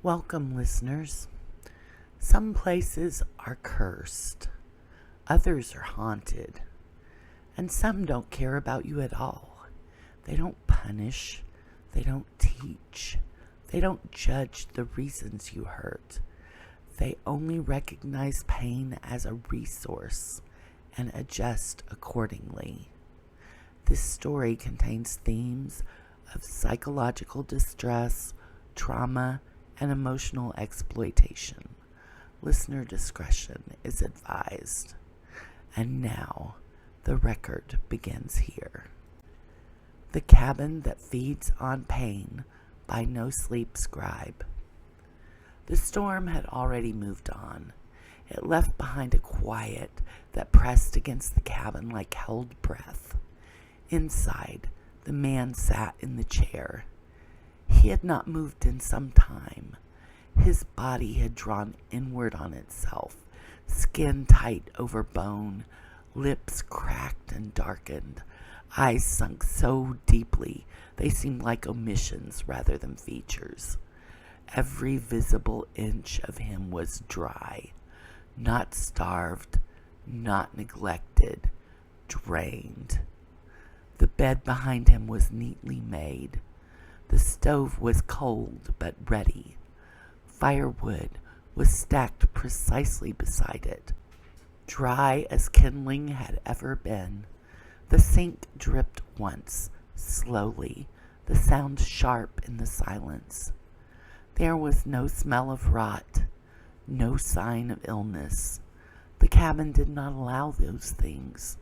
Welcome, listeners. Some places are cursed, others are haunted, and some don't care about you at all. They don't punish, they don't teach, they don't judge the reasons you hurt. They only recognize pain as a resource and adjust accordingly. This story contains themes of psychological distress, trauma, and emotional exploitation. Listener discretion is advised. And now, the record begins here. The Cabin That Feeds on Pain by NoSleep Scribe. The storm had already moved on. It left behind a quiet that pressed against the cabin like held breath. Inside, the man sat in the chair. He had not moved in some time. His body had drawn inward on itself, skin tight over bone, lips cracked and darkened, eyes sunk so deeply they seemed like omissions rather than features. Every visible inch of him was dry, not starved, not neglected, drained. The bed behind him was neatly made. The stove was cold but ready. Firewood was stacked precisely beside it, dry as kindling had ever been. The sink dripped once, slowly, the sound sharp in the silence. There was no smell of rot, no sign of illness. The cabin did not allow those things.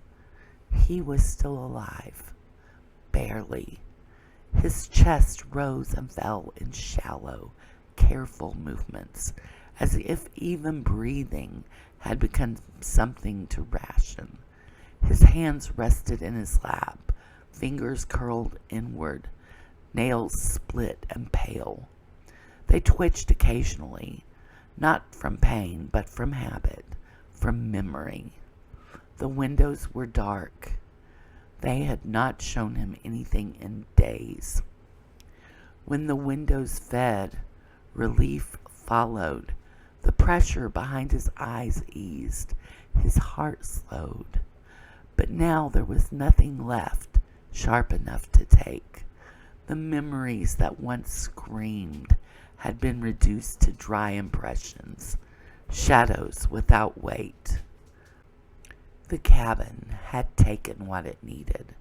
He was still alive, barely. His chest rose and fell in shallow, careful movements, as if even breathing had become something to ration. His hands rested in his lap, fingers curled inward, nails split and pale. They twitched occasionally, not from pain, but from habit, from memory. The windows were dark. They had not shown him anything in days. When the windows fed, relief followed. The pressure behind his eyes eased. His heart slowed. But now there was nothing left sharp enough to take. The memories that once screamed had been reduced to dry impressions, shadows without weight. The cabin had taken what it needed.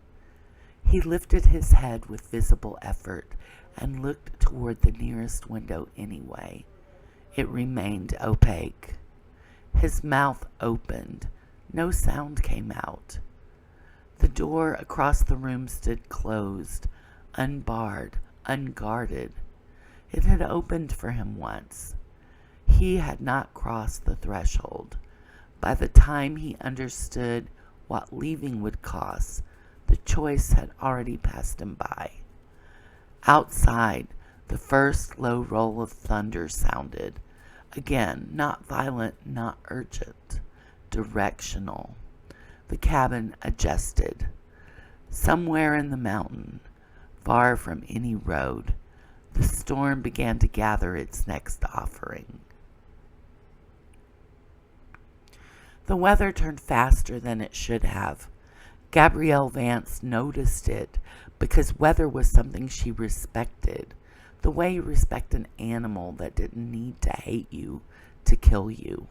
He lifted his head with visible effort and looked toward the nearest window anyway. It remained opaque. His mouth opened. No sound came out. The door across the room stood closed, unbarred, unguarded. It had opened for him once. He had not crossed the threshold. By the time he understood what leaving would cost, the choice had already passed him by. Outside, the first low roll of thunder sounded. Again, not violent, not urgent, directional. The cabin adjusted. Somewhere in the mountain, far from any road, the storm began to gather its next offering. The weather turned faster than it should have. Gabrielle Vance noticed it because weather was something she respected, the way you respect an animal that didn't need to hate you to kill you.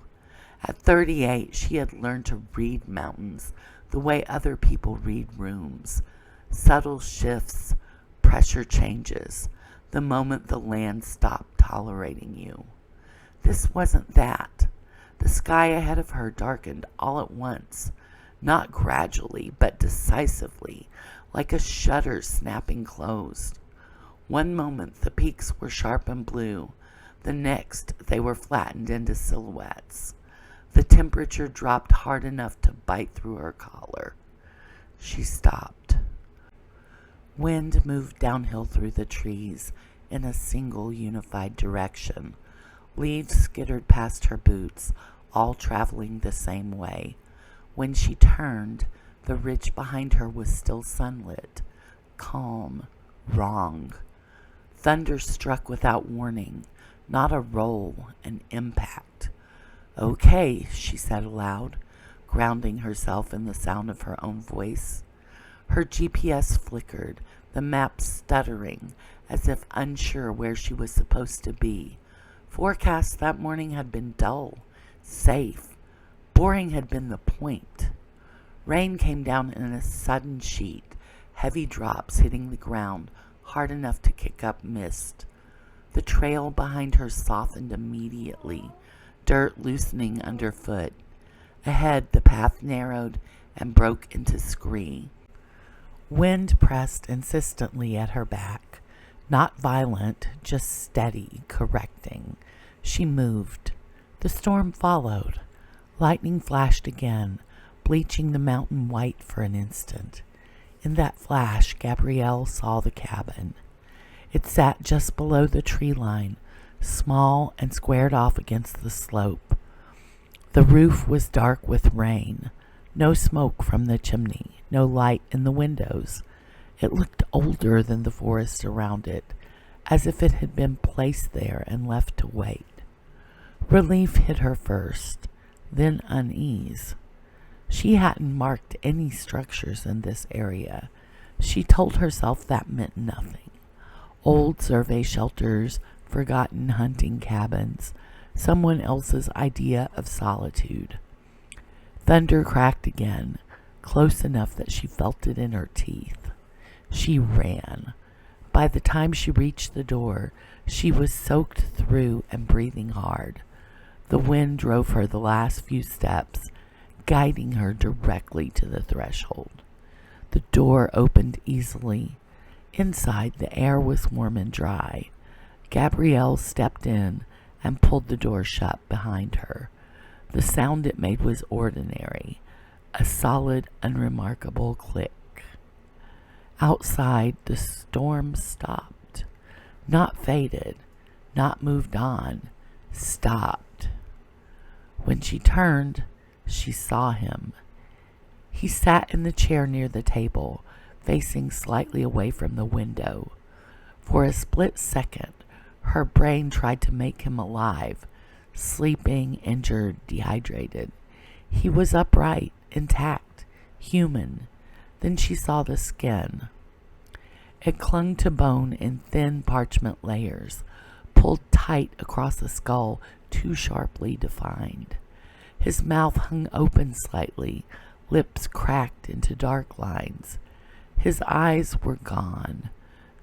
At 38, she had learned to read mountains the way other people read rooms. Subtle shifts, pressure changes, the moment the land stopped tolerating you. This wasn't that. The sky ahead of her darkened all at once, not gradually, but decisively, like a shutter snapping closed. One moment the peaks were sharp and blue, the next they were flattened into silhouettes. The temperature dropped hard enough to bite through her collar. She stopped. Wind moved downhill through the trees in a single unified direction. Leaves skittered past her boots, all traveling the same way. When she turned, the ridge behind her was still sunlit, calm, wrong. Thunder struck without warning, not a roll, an impact. "Okay," she said aloud, grounding herself in the sound of her own voice. Her GPS flickered, the map stuttering, as if unsure where she was supposed to be. Forecast that morning had been dull, safe. Boring had been the point. Rain came down in a sudden sheet, heavy drops hitting the ground, hard enough to kick up mist. The trail behind her softened immediately, dirt loosening underfoot. Ahead, the path narrowed and broke into scree. Wind pressed insistently at her back, not violent, just steady, correcting. She moved. The storm followed. Lightning flashed again, bleaching the mountain white for an instant. In that flash, Gabrielle saw the cabin. It sat just below the tree line, small and squared off against the slope. The roof was dark with rain. No smoke from the chimney, no light in the windows. It looked older than the forest around it, as if it had been placed there and left to wait. Relief hit her first, then unease. She hadn't marked any structures in this area. She told herself that meant nothing. Old survey shelters, forgotten hunting cabins, someone else's idea of solitude. Thunder cracked again, close enough that she felt it in her teeth. She ran. By the time she reached the door, she was soaked through and breathing hard. The wind drove her the last few steps, guiding her directly to the threshold. The door opened easily. Inside, the air was warm and dry. Gabrielle stepped in and pulled the door shut behind her. The sound it made was ordinary, a solid, unremarkable click. Outside, the storm stopped. Not faded, not moved on, stopped. When she turned, she saw him. He sat in the chair near the table, facing slightly away from the window. For a split second, her brain tried to make him alive, sleeping, injured, dehydrated. He was upright, intact, human. Then she saw the skin. It clung to bone in thin parchment layers, pulled tight across a skull too sharply defined. His mouth hung open slightly, lips cracked into dark lines. His eyes were gone,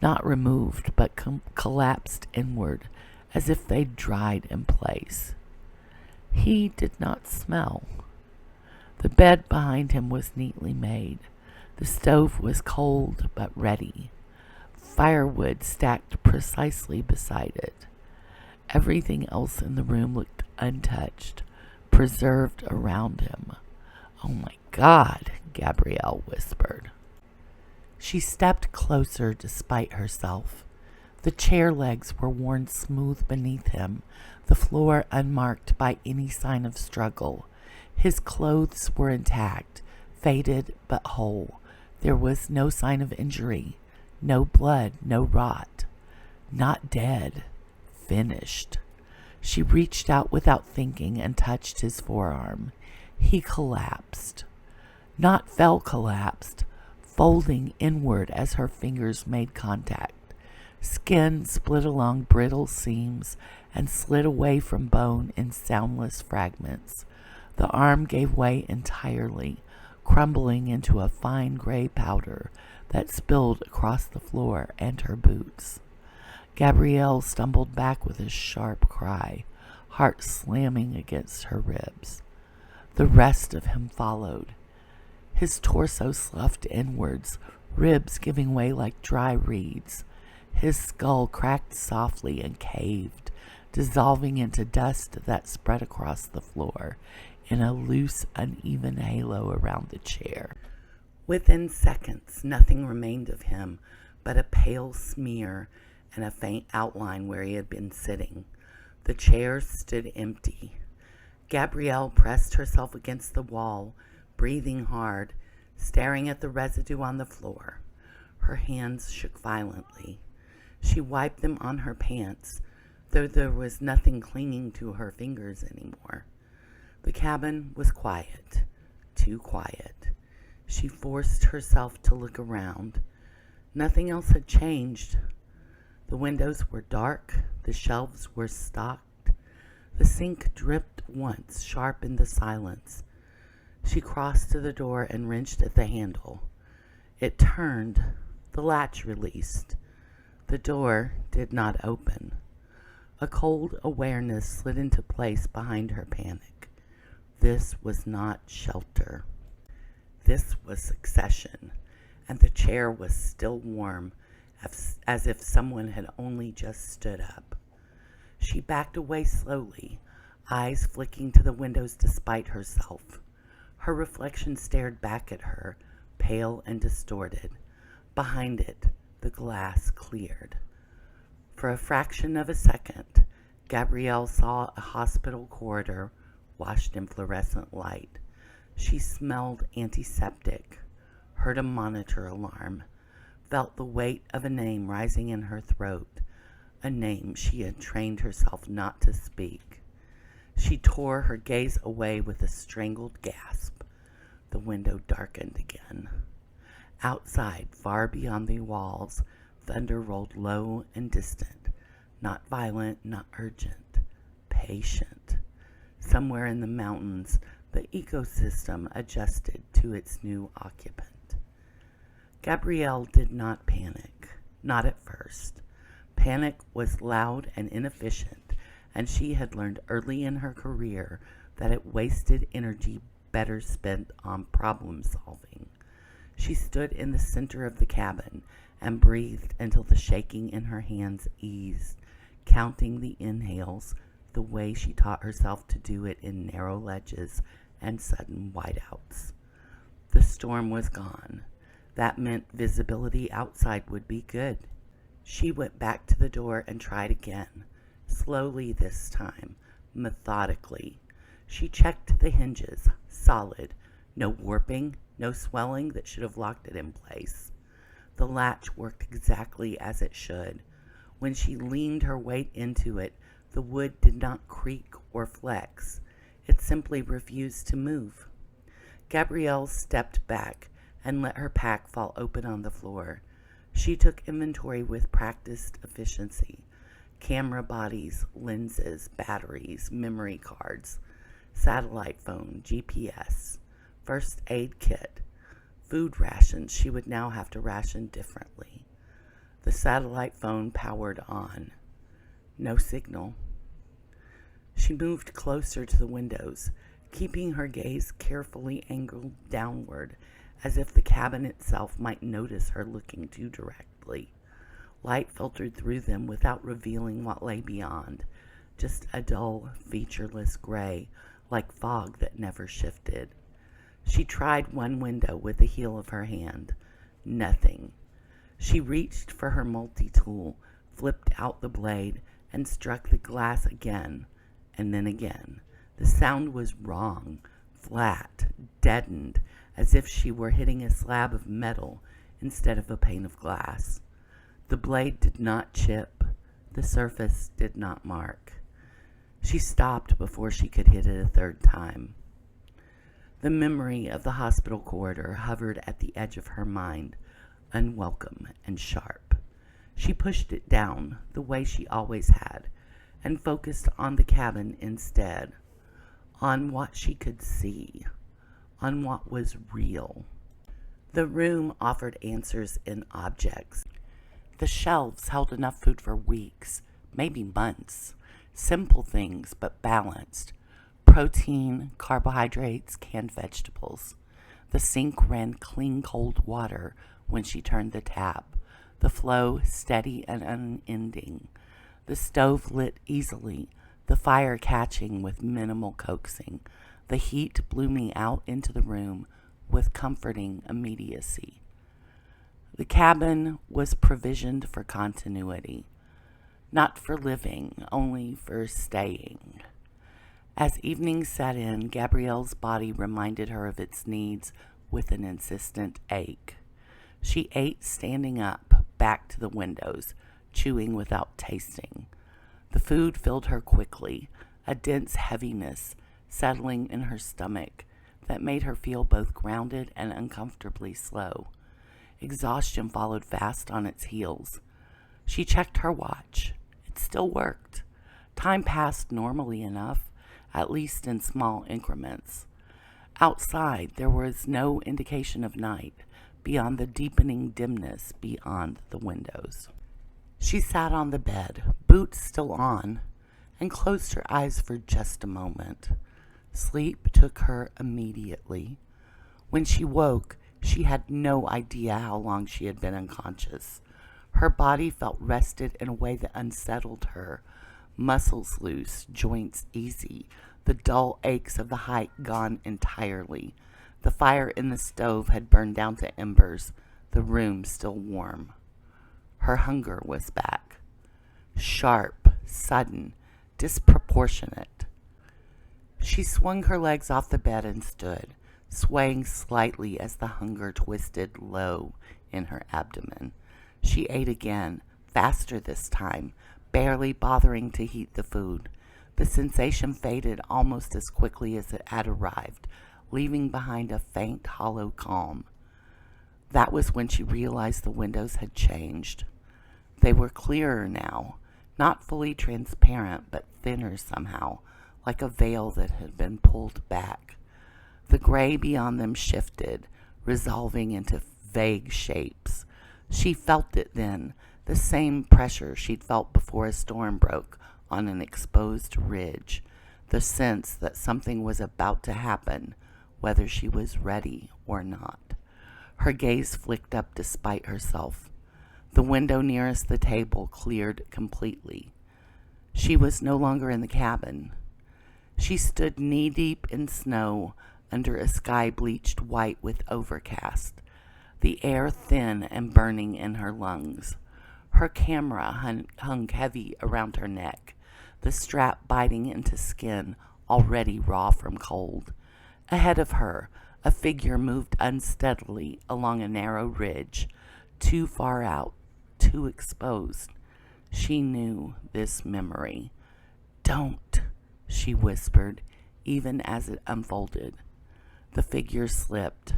not removed, but collapsed inward, as if they'd dried in place. He did not smell. The bed behind him was neatly made. The stove was cold but ready. Firewood stacked precisely beside it. Everything else in the room looked untouched, preserved around him. "Oh my God," Gabrielle whispered. She stepped closer despite herself. The chair legs were worn smooth beneath him, the floor unmarked by any sign of struggle. His clothes were intact, faded but whole. There was no sign of injury, no blood, no rot. Not dead, finished. She reached out without thinking and touched his forearm. He collapsed. Not fell collapsed, folding inward as her fingers made contact. Skin split along brittle seams and slid away from bone in soundless fragments. The arm gave way entirely, crumbling into a fine gray powder that spilled across the floor and her boots. Gabrielle stumbled back with a sharp cry, heart slamming against her ribs. The rest of him followed. His torso sloughed inwards, ribs giving way like dry reeds. His skull cracked softly and caved, dissolving into dust that spread across the floor in a loose, uneven halo around the chair. Within seconds, nothing remained of him but a pale smear and a faint outline where he had been sitting. The chair stood empty. Gabrielle pressed herself against the wall, breathing hard, staring at the residue on the floor. Her hands shook violently. She wiped them on her pants, though there was nothing clinging to her fingers anymore. The cabin was quiet, too quiet. She forced herself to look around. Nothing else had changed. The windows were dark, the shelves were stocked. The sink dripped once, sharp in the silence. She crossed to the door and wrenched at the handle. It turned, the latch released. The door did not open. A cold awareness slid into place behind her panic. This was not shelter. This was succession, and the chair was still warm, as if someone had only just stood up. She backed away slowly, eyes flicking to the windows despite herself. Her reflection stared back at her, pale and distorted. Behind it, the glass cleared. For a fraction of a second, Gabrielle saw a hospital corridor washed in fluorescent light. She smelled antiseptic, heard a monitor alarm, felt the weight of a name rising in her throat, a name she had trained herself not to speak. She tore her gaze away with a strangled gasp. The window darkened again. Outside, far beyond the walls, thunder rolled low and distant, not violent, not urgent, patient. Somewhere in the mountains, the ecosystem adjusted to its new occupant. Gabrielle did not panic, not at first. Panic was loud and inefficient, and she had learned early in her career that it wasted energy better spent on problem solving. She stood in the center of the cabin and breathed until the shaking in her hands eased, counting the inhales the way she taught herself to do it in narrow ledges and sudden whiteouts. The storm was gone. That meant visibility outside would be good. She went back to the door and tried again, slowly this time, methodically. She checked the hinges, solid, no warping, no swelling that should have locked it in place. The latch worked exactly as it should. When she leaned her weight into it, the wood did not creak or flex. It simply refused to move. Gabrielle stepped back and let her pack fall open on the floor. She took inventory with practiced efficiency. Camera bodies, lenses, batteries, memory cards, satellite phone, GPS, first aid kit, food rations she would now have to ration differently. The satellite phone powered on. No signal. She moved closer to the windows, keeping her gaze carefully angled downward, as if the cabin itself might notice her looking too directly. Light filtered through them without revealing what lay beyond, just a dull, featureless gray, like fog that never shifted. She tried one window with the heel of her hand. Nothing. She reached for her multi-tool, flipped out the blade, and struck the glass again, and then again. The sound was wrong, flat, deadened, as if she were hitting a slab of metal instead of a pane of glass. The blade did not chip. The surface did not mark. She stopped before she could hit it a third time. The memory of the hospital corridor hovered at the edge of her mind, unwelcome and sharp. She pushed it down the way she always had, and focused on the cabin instead, on what she could see, on what was real. The room offered answers in objects. The shelves held enough food for weeks, maybe months. Simple things, but balanced. Protein, carbohydrates, canned vegetables. The sink ran clean cold water when she turned the tap, the flow steady and unending. The stove lit easily, the fire catching with minimal coaxing. The heat blew me out into the room with comforting immediacy. The cabin was provisioned for continuity, not for living, only for staying. As evening set in, Gabrielle's body reminded her of its needs with an insistent ache. She ate standing up, back to the windows, chewing without tasting. The food filled her quickly, a dense heaviness settling in her stomach that made her feel both grounded and uncomfortably slow. Exhaustion followed fast on its heels. She checked her watch. It still worked. Time passed normally enough, at least in small increments. Outside, there was no indication of night beyond the deepening dimness beyond the windows. She sat on the bed, boots still on, and closed her eyes for just a moment. Sleep took her immediately. When she woke, she had no idea how long she had been unconscious. Her body felt rested in a way that unsettled her. Muscles loose, joints easy, the dull aches of the hike gone entirely. The fire in the stove had burned down to embers, the room still warm. Her hunger was back. Sharp, sudden, disproportionate. She swung her legs off the bed and stood, swaying slightly as the hunger twisted low in her abdomen. She ate again, faster this time, barely bothering to heat the food. The sensation faded almost as quickly as it had arrived, leaving behind a faint, hollow calm. That was when she realized the windows had changed. They were clearer now, not fully transparent, but thinner somehow, like a veil that had been pulled back. The gray beyond them shifted, resolving into vague shapes. She felt it then, the same pressure she'd felt before a storm broke on an exposed ridge, the sense that something was about to happen, whether she was ready or not. Her gaze flicked up despite herself. The window nearest the table cleared completely. She was no longer in the cabin. She stood knee-deep in snow under a sky bleached white with overcast, the air thin and burning in her lungs. Her camera hung heavy around her neck, the strap biting into skin already raw from cold. Ahead of her, a figure moved unsteadily along a narrow ridge, too far out, too exposed. She knew this memory. "Don't," she whispered, even as it unfolded. The figure slipped.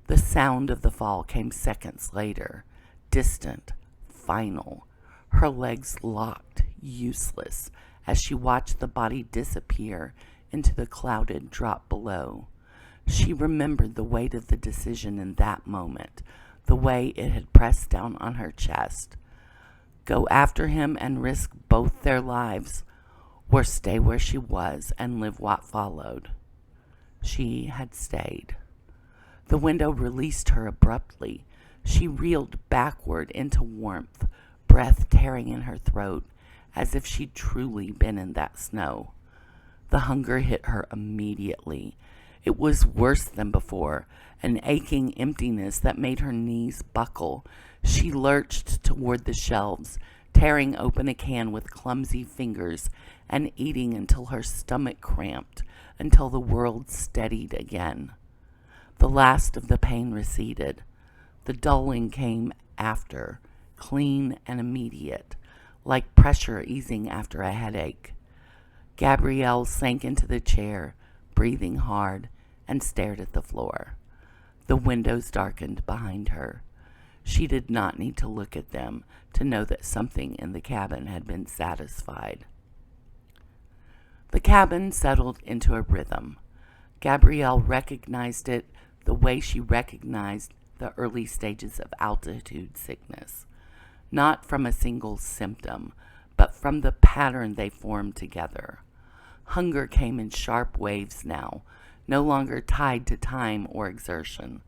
The sound of the fall came seconds later, distant, final. Her legs locked, useless, as she watched the body disappear into the clouded drop below. She remembered the weight of the decision in that moment, the way it had pressed down on her chest. Go after him and risk both their lives, or stay where she was and live what followed. She had stayed. The window released her abruptly. She reeled backward into warmth, breath tearing in her throat, as if she'd truly been in that snow. The hunger hit her immediately. It was worse than before, an aching emptiness that made her knees buckle. She lurched toward the shelves, tearing open a can with clumsy fingers and eating until her stomach cramped, until the world steadied again. The last of the pain receded. The dulling came after, clean and immediate, like pressure easing after a headache. Gabrielle sank into the chair, breathing hard, and stared at the floor. The windows darkened behind her. She did not need to look at them to know that something in the cabin had been satisfied. The cabin settled into a rhythm. Gabrielle recognized it the way she recognized the early stages of altitude sickness, not from a single symptom, but from the pattern they formed together. Hunger came in sharp waves now, no longer tied to time or exertion.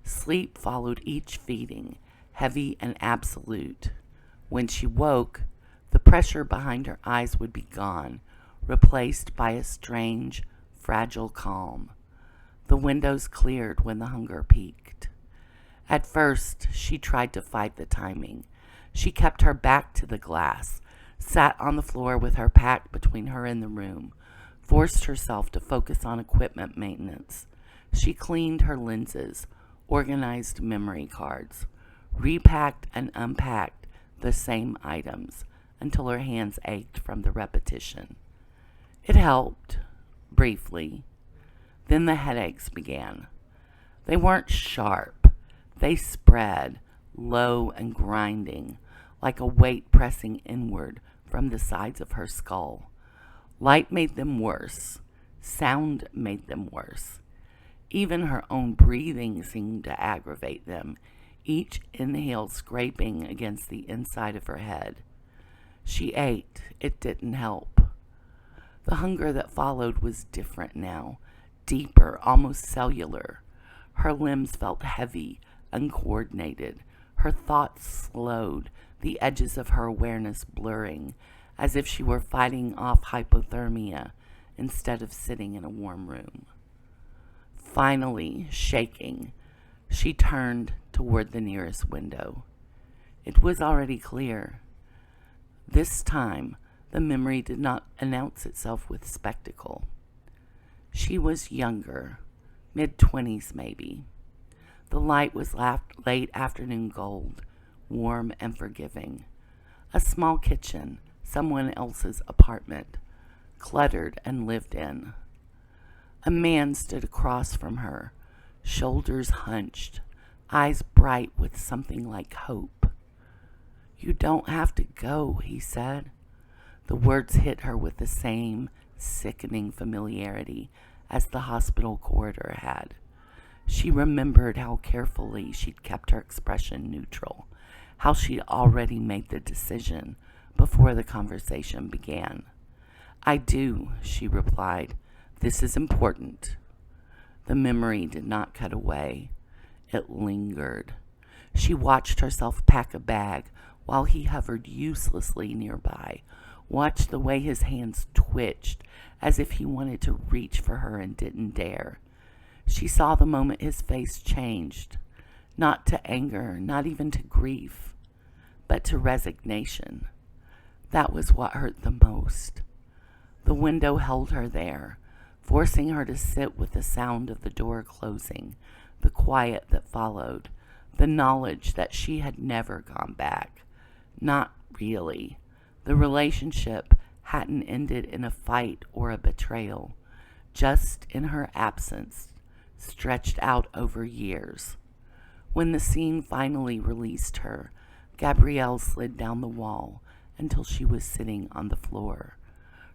Sleep followed each feeding, heavy and absolute. When she woke, the pressure behind her eyes would be gone, replaced by a strange, fragile calm. The windows cleared when the hunger peaked. At first, she tried to fight the timing. She kept her back to the glass, sat on the floor with her pack between her and the room, forced herself to focus on equipment maintenance. She cleaned her lenses, organized memory cards, repacked and unpacked the same items until her hands ached from the repetition. It helped, briefly. Then the headaches began. They weren't sharp. They spread, low and grinding, like a weight pressing inward from the sides of her skull. Light made them worse. Sound made them worse. Even her own breathing seemed to aggravate them, each inhale scraping against the inside of her head. She ate. It didn't help. The hunger that followed was different now, deeper, almost cellular. Her limbs felt heavy, uncoordinated. Her thoughts slowed, the edges of her awareness blurring, as if she were fighting off hypothermia instead of sitting in a warm room. Finally, shaking, she turned toward the nearest window. It was already clear. This time, the memory did not announce itself with spectacle. She was younger, mid-20s maybe. The light was late afternoon gold, warm and forgiving. A small kitchen, someone else's apartment, cluttered and lived in. A man stood across from her, shoulders hunched, eyes bright with something like hope. "You don't have to go," he said. The words hit her with the same sickening familiarity as the hospital corridor had. She remembered how carefully she'd kept her expression neutral, how she'd already made the decision before the conversation began. "I do," she replied. "This is important." The memory did not cut away. It lingered. She watched herself pack a bag while he hovered uselessly nearby, watched the way his hands twitched as if he wanted to reach for her and didn't dare. She saw the moment his face changed, not to anger, not even to grief, but to resignation. That was what hurt the most. The window held her there, forcing her to sit with the sound of the door closing, the quiet that followed, the knowledge that she had never gone back. Not really. The relationship hadn't ended in a fight or a betrayal, just in her absence, stretched out over years. When the scene finally released her, Gabrielle slid down the wall until she was sitting on the floor.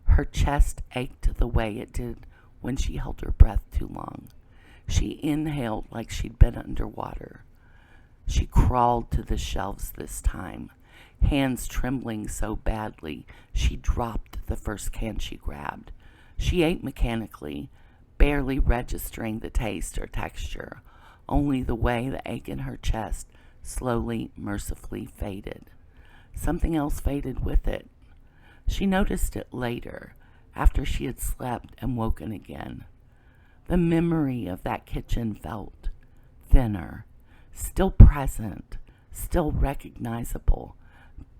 Her chest ached the way it did when she held her breath too long. She inhaled like she'd been underwater. She crawled to the shelves this time, hands trembling so badly she dropped the first can she grabbed. She ate mechanically, barely registering the taste or texture, only the way the ache in her chest slowly, mercifully faded. Something else faded with it. She noticed it later, after she had slept and woken again. The memory of that kitchen felt thinner, still present, still recognizable,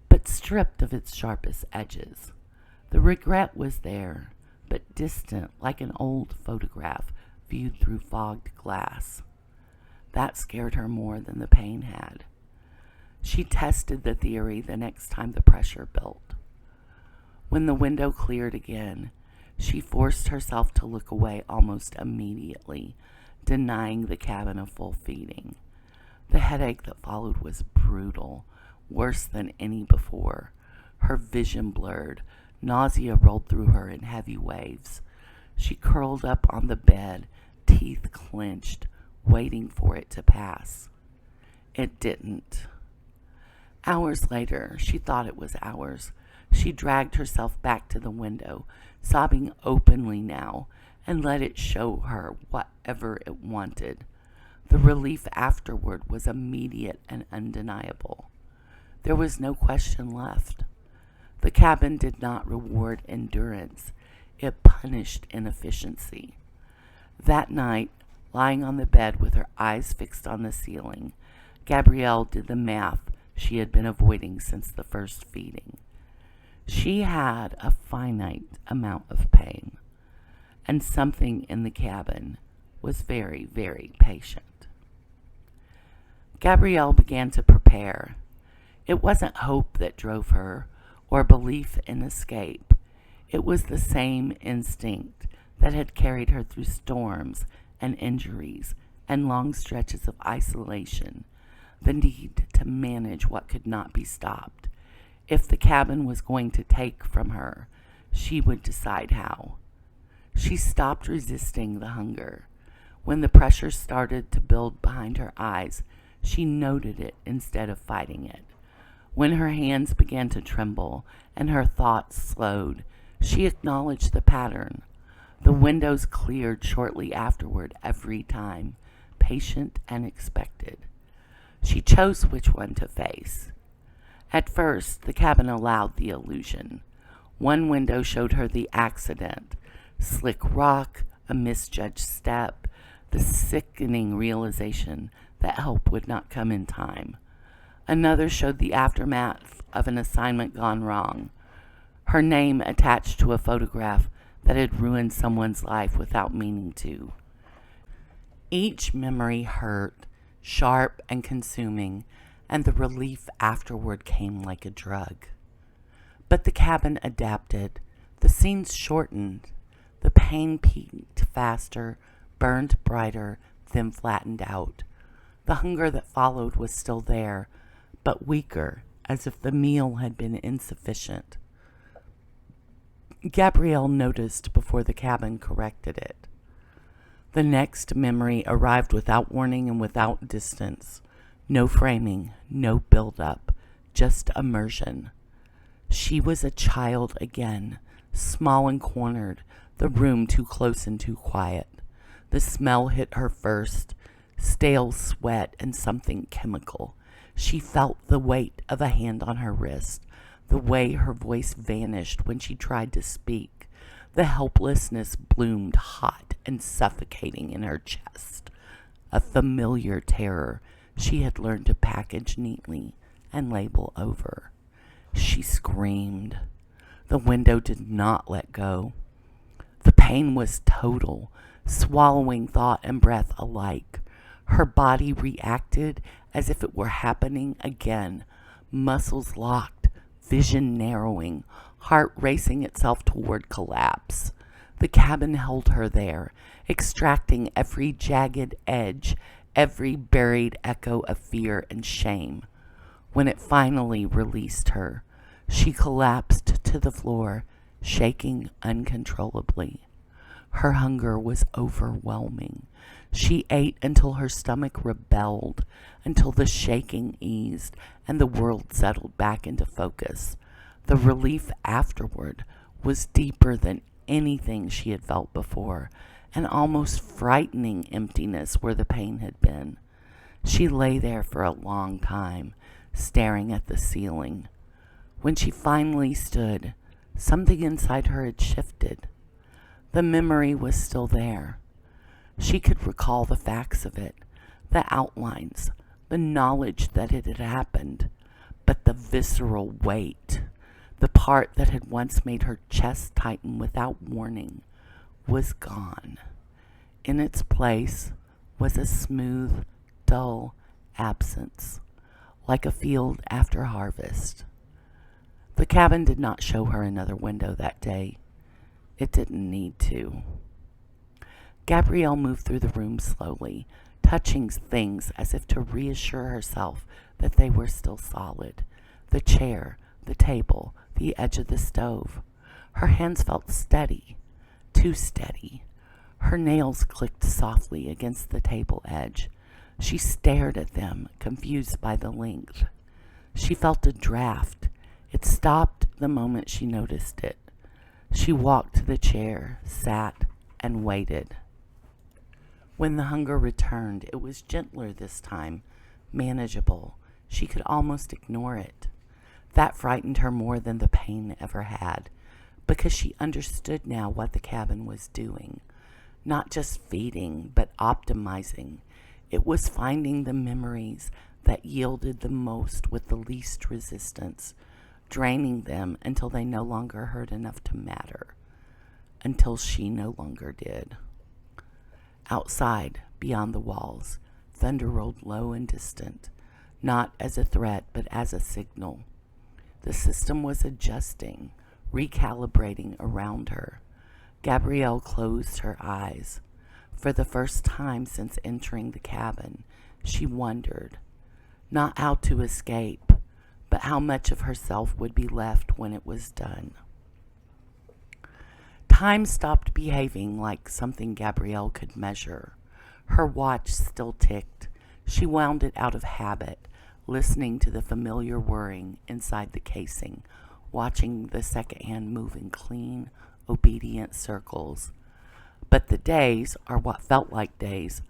but stripped of its sharpest edges. The regret was there, but distant like an old photograph viewed through fogged glass. That scared her more than the pain had. She tested the theory the next time the pressure built. When the window cleared again, she forced herself to look away almost immediately, denying the cabin a full feeding. The headache that followed was brutal, worse than any before. Her vision blurred. Nausea rolled through her in heavy waves. She curled up on the bed, teeth clenched, waiting for it to pass. It didn't. Hours later, she thought it was hours, she dragged herself back to the window, sobbing openly now, and let it show her whatever it wanted. The relief afterward was immediate and undeniable. There was no question left. The cabin did not reward endurance. It punished inefficiency. That night, lying on the bed with her eyes fixed on the ceiling, Gabrielle did the math she had been avoiding since the first feeding. She had a finite amount of pain, and something in the cabin was very, very patient. Gabrielle began to prepare. It wasn't hope that drove her, or belief in escape. It was the same instinct that had carried her through storms and injuries and long stretches of isolation, the need to manage what could not be stopped. If the cabin was going to take from her, she would decide how. She stopped resisting the hunger. When the pressure started to build behind her eyes, she noted it instead of fighting it. When her hands began to tremble and her thoughts slowed, she acknowledged the pattern. The windows cleared shortly afterward every time, patient and expected. She chose which one to face. At first, the cabin allowed the illusion. One window showed her the accident, slick rock, a misjudged step, the sickening realization that help would not come in time. Another showed the aftermath of an assignment gone wrong, her name attached to a photograph that had ruined someone's life without meaning to. Each memory hurt, sharp and consuming, and the relief afterward came like a drug. But the cabin adapted. The scenes shortened. The pain peaked faster, burned brighter, then flattened out. The hunger that followed was still there, but weaker, as if the meal had been insufficient. Gabrielle noticed before the cabin corrected it. The next memory arrived without warning and without distance. No framing, no build-up, just immersion. She was a child again, small and cornered, the room too close and too quiet. The smell hit her first, stale sweat and something chemical. She felt the weight of a hand on her wrist, the way her voice vanished when she tried to speak. The helplessness bloomed hot and suffocating in her chest. A familiar terror she had learned to package neatly and label over. She screamed. The window did not let go. The pain was total, swallowing thought and breath alike. Her body reacted as if it were happening again, muscles locked, vision narrowing, heart racing itself toward collapse. The cabin held her there, extracting every jagged edge, every buried echo of fear and shame. When it finally released her, she collapsed to the floor, shaking uncontrollably. Her hunger was overwhelming. She ate until her stomach rebelled, until the shaking eased and the world settled back into focus. The relief afterward was deeper than anything she had felt before, an almost frightening emptiness where the pain had been. She lay there for a long time, staring at the ceiling. When she finally stood, something inside her had shifted. The memory was still there. She could recall the facts of it, the outlines, the knowledge that it had happened, but the visceral weight, the part that had once made her chest tighten without warning, was gone. In its place was a smooth, dull absence, like a field after harvest. The cabin did not show her another window that day. It didn't need to. Gabrielle moved through the room slowly, touching things as if to reassure herself that they were still solid. The chair, the table, the edge of the stove. Her hands felt steady, too steady. Her nails clicked softly against the table edge. She stared at them, confused by the length. She felt a draft. It stopped the moment she noticed it. She walked to the chair, sat, and waited. When the hunger returned, it was gentler this time, manageable. She could almost ignore it. That frightened her more than the pain ever had, because she understood now what the cabin was doing. Not just feeding, but optimizing. It was finding the memories that yielded the most with the least resistance, draining them until they no longer hurt enough to matter, until she no longer did. Outside, beyond the walls, thunder rolled low and distant. not as a threat, but as a signal. The system was adjusting, recalibrating around her. Gabrielle closed her eyes. For the first time since entering the cabin, she wondered, not how to escape, but how much of herself would be left when it was done. Time stopped behaving like something Gabrielle could measure. Her watch still ticked. She wound it out of habit, listening to the familiar whirring inside the casing, watching the second hand move in clean, obedient circles. But the days, or what felt like days,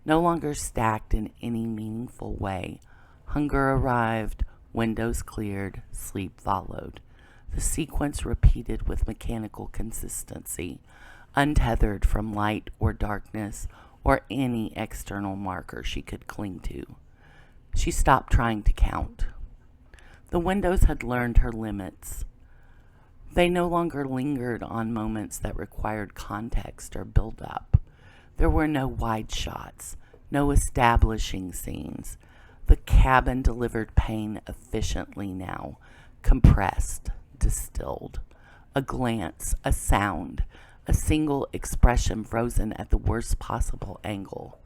no longer stacked in any meaningful way. Hunger arrived, windows cleared, sleep followed. The sequence repeated with mechanical consistency, untethered from light or darkness or any external marker she could cling to. She stopped trying to count. The windows had learned her limits. They no longer lingered on moments that required context or build-up. There were no wide shots, no establishing scenes. The cabin delivered pain efficiently now, compressed, distilled. A glance, a sound, a single expression frozen at the worst possible angle.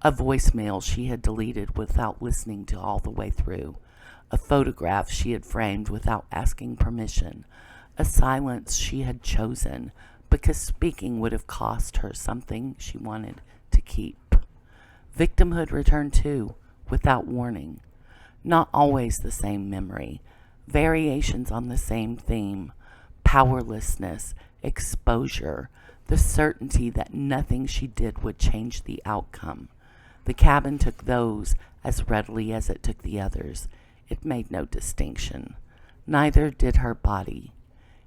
A voicemail she had deleted without listening to all the way through. A photograph she had framed without asking permission. A silence she had chosen because speaking would have cost her something she wanted to keep. Victimhood returned too, without warning. Not always the same memory. Variations on the same theme. Powerlessness, exposure, the certainty that nothing she did would change the outcome. The cabin took those as readily as it took the others. It made no distinction. Neither did her body.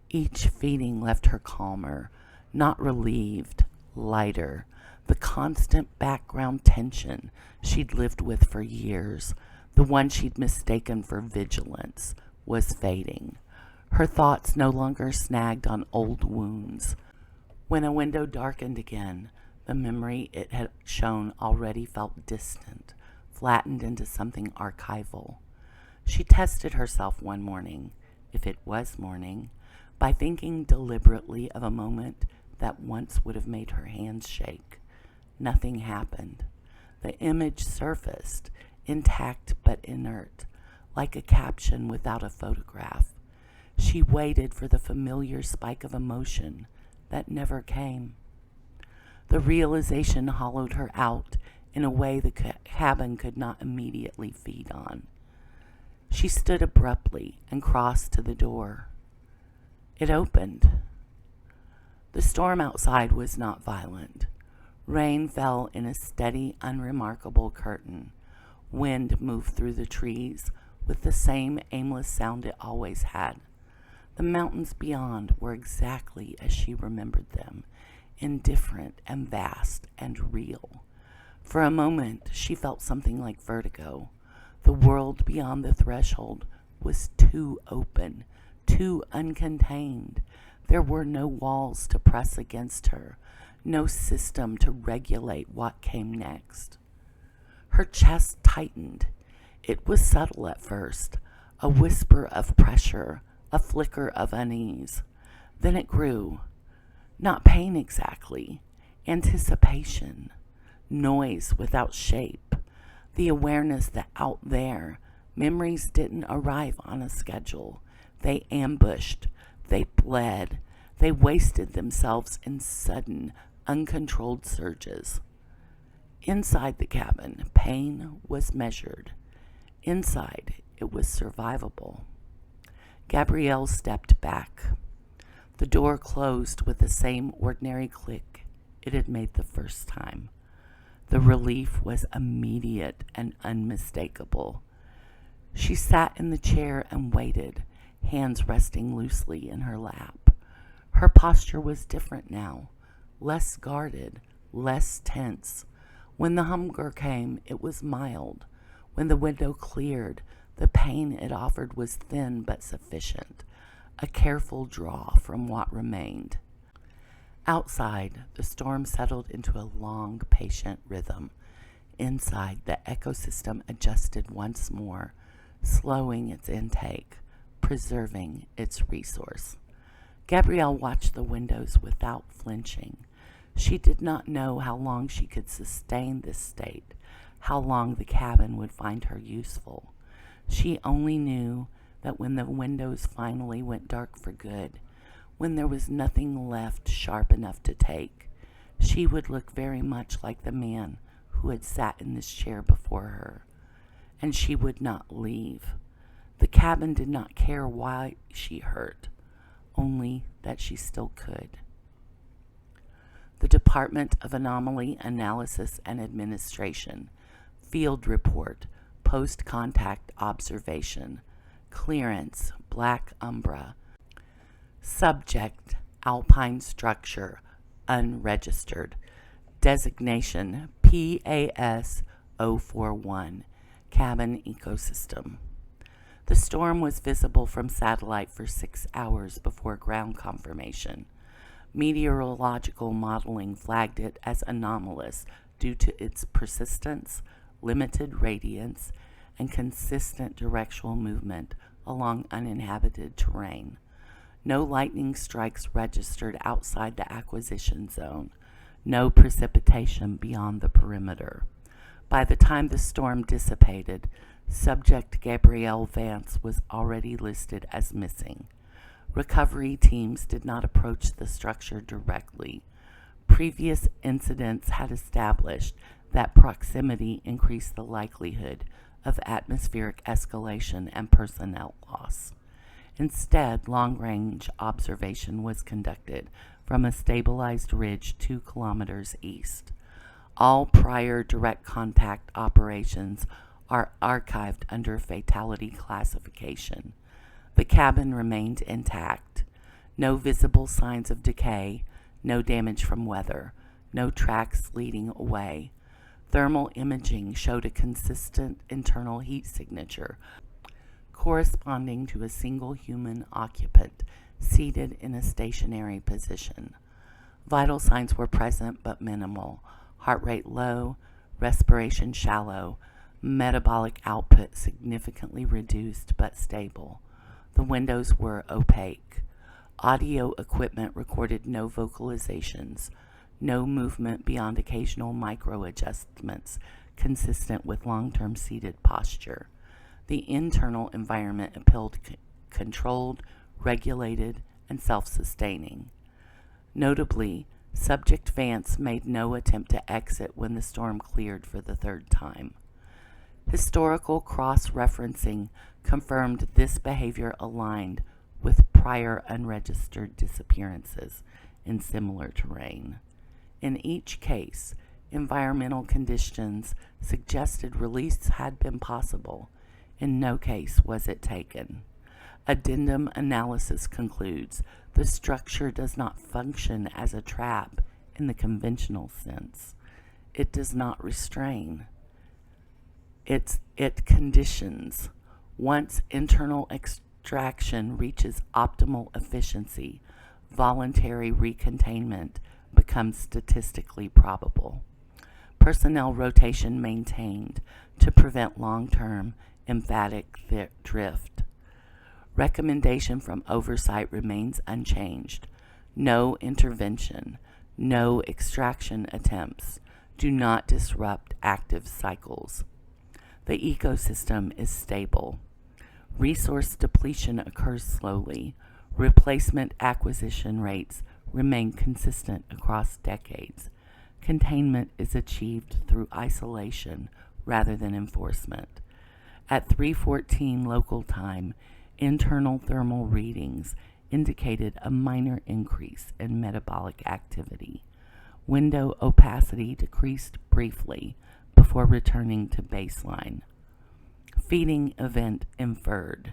Each feeding left her calmer, not relieved, lighter. The constant background tension she'd lived with for years, the one she'd mistaken for vigilance, was fading. Her thoughts no longer snagged on old wounds. When a window darkened again, the memory it had shown already felt distant, flattened into something archival. She tested herself one morning, if it was morning, by thinking deliberately of a moment that once would have made her hands shake. Nothing happened. The image surfaced, intact but inert, like a caption without a photograph. She waited for the familiar spike of emotion that never came. The realization hollowed her out in a way the cabin could not immediately feed on. She stood abruptly and crossed to the door. It opened. The storm outside was not violent. Rain fell in a steady, unremarkable curtain. Wind moved through the trees with the same aimless sound it always had. The mountains beyond were exactly as she remembered them, indifferent and vast and real. For a moment, she felt something like vertigo. The world beyond the threshold was too open, too uncontained. There were no walls to press against her, no system to regulate what came next. Her chest tightened. It was subtle at first, a whisper of pressure, a flicker of unease. Then it grew. Not pain exactly, anticipation, noise without shape, the awareness that out there, memories didn't arrive on a schedule. They ambushed, they bled, they wasted themselves in sudden, uncontrolled surges. Inside the cabin, pain was measured. Inside, it was survivable. Gabrielle stepped back. The door closed with the same ordinary click it had made the first time. The relief was immediate and unmistakable. She sat in the chair and waited, hands resting loosely in her lap. Her posture was different now, less guarded, less tense. When the hunger came, it was mild. When the window cleared, the pain it offered was thin but sufficient, a careful draw from what remained. Outside, the storm settled into a long, patient rhythm. inside, the ecosystem adjusted once more, slowing its intake, preserving its resource. Gabrielle watched the windows without flinching. She did not know how long she could sustain this state, how long the cabin would find her useful. She only knew that when the windows finally went dark for good, when there was nothing left sharp enough to take, she would look very much like the man who had sat in this chair before her, and she would not leave. The cabin did not care why she hurt, only that she still could. The Department of Anomaly Analysis and Administration, Field Report, Post-Contact Observation, Clearance, Black Umbra, Subject, Alpine Structure, Unregistered, Designation, PAS 041, Cabin Ecosystem. The storm was visible from satellite for 6 hours before ground confirmation. Meteorological modeling flagged it as anomalous due to its persistence, limited radiance, and consistent directional movement along uninhabited terrain. No lightning strikes registered outside the acquisition zone. No precipitation beyond the perimeter. By the time the storm dissipated, Subject Gabrielle Vance was already listed as missing. Recovery teams did not approach the structure directly. Previous incidents had established that proximity increased the likelihood of atmospheric escalation and personnel loss. Instead, long-range observation was conducted from a stabilized ridge 2 kilometers east. All prior direct contact operations are archived under fatality classification. The cabin remained intact. No visible signs of decay, no damage from weather, no tracks leading away. Thermal imaging showed a consistent internal heat signature corresponding to a single human occupant seated in a stationary position. Vital signs were present but minimal. Heart rate low, respiration shallow, metabolic output significantly reduced but stable. The windows were opaque. Audio equipment recorded no vocalizations, no movement beyond occasional micro-adjustments consistent with long-term seated posture. The internal environment appeared controlled, regulated, and self-sustaining. Notably, Subject Vance made no attempt to exit when the storm cleared for the third time. Historical cross-referencing confirmed this behavior aligned with prior unregistered disappearances in similar terrain. In each case, environmental conditions suggested release had been possible. In no case was it taken. Addendum analysis concludes the structure does not function as a trap in the conventional sense. It does not restrain. It conditions. Once internal extraction reaches optimal efficiency, voluntary recontainment becomes statistically probable. Personnel rotation maintained to prevent long-term emphatic drift. Recommendation from oversight remains unchanged. No intervention, no extraction attempts. Do not disrupt active cycles. The ecosystem is stable. Resource depletion occurs slowly. Replacement acquisition rates remain consistent across decades. Containment is achieved through isolation rather than enforcement. At 3:14 local time, internal thermal readings indicated a minor increase in metabolic activity. Window opacity decreased briefly before returning to baseline. Feeding event inferred.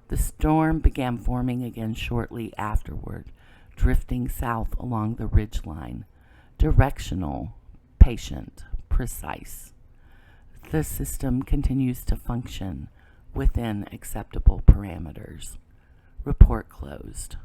The storm began forming again shortly afterward, drifting south along the ridgeline. Directional, patient, precise. The system continues to function within acceptable parameters. Report closed.